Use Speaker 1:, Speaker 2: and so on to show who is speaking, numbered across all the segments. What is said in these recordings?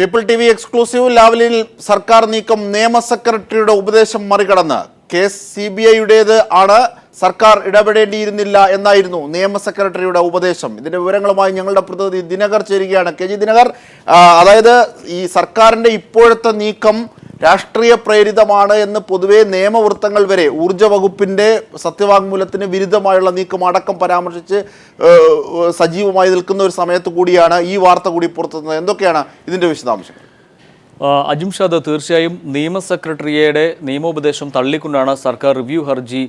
Speaker 1: People T V exclusive ലാവ്ലിനിൽ സർക്കാർ നീക്കം നിയമ സെക്രട്ടറിയുടെ ഉപദേശം മറികടന്ന് കേസ് CBIയുടേത് ആണ്, സർക്കാർ ഇടപെടേണ്ടിയിരുന്നില്ല എന്നായിരുന്നു നിയമ സെക്രട്ടറിയുടെ ഉപദേശം. ഇതിന്റെ വിവരങ്ങളുമായി ഞങ്ങളുടെ പ്രതിനിധി ദിനകർ ചേരുകയാണ്. KG ദിനകർ, അതായത് ഈ സർക്കാരിന്റെ ഇപ്പോഴത്തെ നീക്കം രാഷ്ട്രീയ പ്രേരിതമാണ് എന്ന് പൊതുവെ നിയമവൃത്തങ്ങൾ വരെ ഊർജ്ജ വകുപ്പിന്റെ സത്യവാങ്മൂലത്തിന് വിരുദ്ധമായുള്ള നീക്കം അടക്കം പരാമർശിച്ച് സജീവമായി നിൽക്കുന്ന ഒരു സമയത്ത് കൂടിയാണ് ഈ വാർത്ത കൂടി പുറത്തുവന്നത്. എന്തൊക്കെയാണ് ഇതിന്റെ വിശദാംശങ്ങൾ?
Speaker 2: അജിംഷാദ്, തീർച്ചയായും നിയമ സെക്രട്ടറിയുടെ നിയമോപദേശം തള്ളിക്കൊണ്ടാണ് സർക്കാർ റിവ്യൂ ഹർജി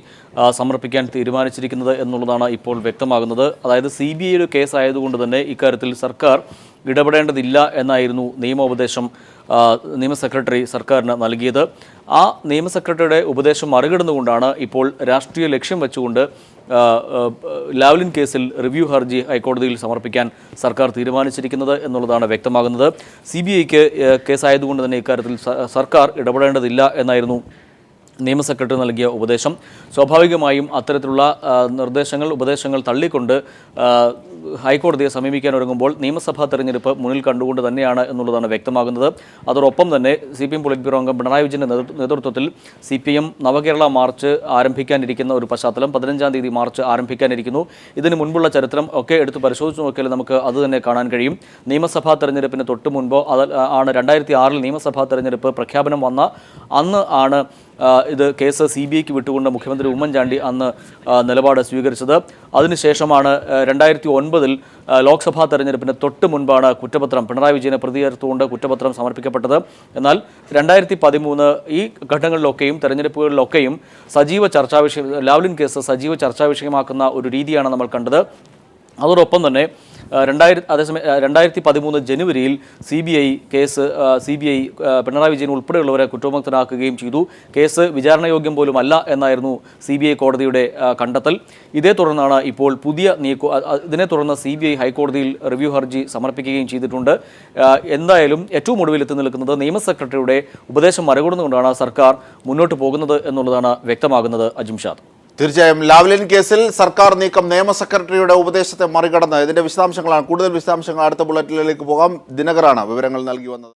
Speaker 2: സമർപ്പിക്കാൻ തീരുമാനിച്ചിരിക്കുന്നത് എന്നുള്ളതാണ് ഇപ്പോൾ വ്യക്തമാകുന്നത്. അതായത് CBIയുടെ കേസ് ആയതുകൊണ്ട് തന്നെ ഇക്കാര്യത്തിൽ സർക്കാർ ഇടപെടേണ്ടതില്ല എന്നായിരുന്നു നിയമോപദേശം നിയമ സെക്രട്ടറി സർക്കാരിന് നൽകിയത്. ആ നിയമ സെക്രട്ടറിയുടെ ഉപദേശം മറികടന്നുകൊണ്ടാണ് ഇപ്പോൾ രാഷ്ട്രീയ ലക്ഷ്യം വെച്ചുകൊണ്ട് ലാവ്ലിൻ കേസിൽ റിവ്യൂ ഹർജി ഹൈക്കോടതിയിൽ സമർപ്പിക്കാൻ സർക്കാർ തീരുമാനിച്ചിരിക്കുന്നത് എന്നുള്ളതാണ് വ്യക്തമാകുന്നത്. CBIക്ക് കേസായതുകൊണ്ട് തന്നെ ഇക്കാര്യത്തിൽ സർക്കാർ ഇടപെടേണ്ടതില്ല എന്നായിരുന്നു നിയമ സെക്രട്ടറി നൽകിയ ഉപദേശം. സ്വാഭാവികമായും അത്തരത്തിലുള്ള ഉപദേശങ്ങൾ തള്ളിക്കൊണ്ട് ഹൈക്കോടതിയെ സമീപിക്കാൻ ഒരുങ്ങുമ്പോൾ നിയമസഭാ തെരഞ്ഞെടുപ്പ് മുന്നിൽ കണ്ടുകൊണ്ട് തന്നെയാണ് എന്നുള്ളതാണ് വ്യക്തമാകുന്നത്. അതോടൊപ്പം തന്നെ CPM പോളിറ്റ് ബ്യൂറോ അംഗം പിണറായി വിജയൻ്റെ നേതൃത്വത്തിൽ CPM നവകേരള മാർച്ച് ആരംഭിക്കാനിരിക്കുന്ന ഒരു പശ്ചാത്തലം, 15-ാം തീയതി മാർച്ച് ആരംഭിക്കാനിരിക്കുന്നു. ഇതിന് മുൻപുള്ള ചരിത്രം ഒക്കെ എടുത്ത് പരിശോധിച്ച് നോക്കിയാൽ നമുക്ക് അത് തന്നെ കാണാൻ കഴിയും. നിയമസഭാ തെരഞ്ഞെടുപ്പിന് തൊട്ട് മുൻപോ ആണ് 2006 2006 തെരഞ്ഞെടുപ്പ് പ്രഖ്യാപനം വന്ന അന്ന് ആണ് ഇത് കേസ് CBIക്ക് വിട്ടുകൊണ്ട് മുഖ്യമന്ത്രി ഉമ്മൻചാണ്ടി അന്ന് നിലപാട് സ്വീകരിച്ചത്. അതിനുശേഷമാണ് 2009 ലോക്സഭാ തെരഞ്ഞെടുപ്പിന് തൊട്ട് മുൻപാണ് കുറ്റപത്രം പിണറായി വിജയനെ പ്രതി ചേർത്തുകൊണ്ട് കുറ്റപത്രം സമർപ്പിക്കപ്പെട്ടത്. എന്നാൽ 2013 ഈ ഘട്ടങ്ങളിലൊക്കെയും തെരഞ്ഞെടുപ്പുകളിലൊക്കെയും സജീവ ചർച്ചാ വിഷയം, ലാവ്ലിൻ കേസ് സജീവ ചർച്ചാ വിഷയമാക്കുന്ന ഒരു രീതിയാണ് നമ്മൾ കണ്ടത്. അതോടൊപ്പം തന്നെ 2013 ജനുവരിയിൽ CBI പിണറായി വിജയൻ ഉൾപ്പെടെയുള്ളവരെ കുറ്റവിമുക്തനാക്കുകയും ചെയ്തു. കേസ് വിചാരണയോഗ്യം പോലും അല്ല എന്നായിരുന്നു CBI കോടതിയുടെ കണ്ടെത്തൽ. ഇതേ തുടർന്നാണ് ഇപ്പോൾ ഇതിനെ തുടർന്ന് CBI ഹൈക്കോടതിയിൽ റിവ്യൂ ഹർജി സമർപ്പിക്കുകയും ചെയ്തിട്ടുണ്ട്. എന്തായാലും ഏറ്റവും ഒടുവിലെത്തി നിൽക്കുന്നത് നിയമ സെക്രട്ടറിയുടെ ഉപദേശം മറികടന്നുകൊണ്ടാണ് സർക്കാർ മുന്നോട്ട് പോകുന്നത് എന്നുള്ളതാണ് വ്യക്തമാകുന്നത്. അജിംഷാദ്,
Speaker 1: തീർച്ചയായും ലാവ്ലിൻ കേസിൽ സർക്കാർ നീക്കം നിയമ സെക്രട്ടറിയുടെ ഉപദേശത്തെ മറികടന്ന് ഇതിന്റെ വിശദാംശങ്ങളാണ്. കൂടുതൽ വിശദാംശങ്ങൾ അടുത്ത ബുള്ളറ്റിലേക്ക് പോകാം. ദിനകറാണ് വിവരങ്ങൾ നൽകി വന്നത്.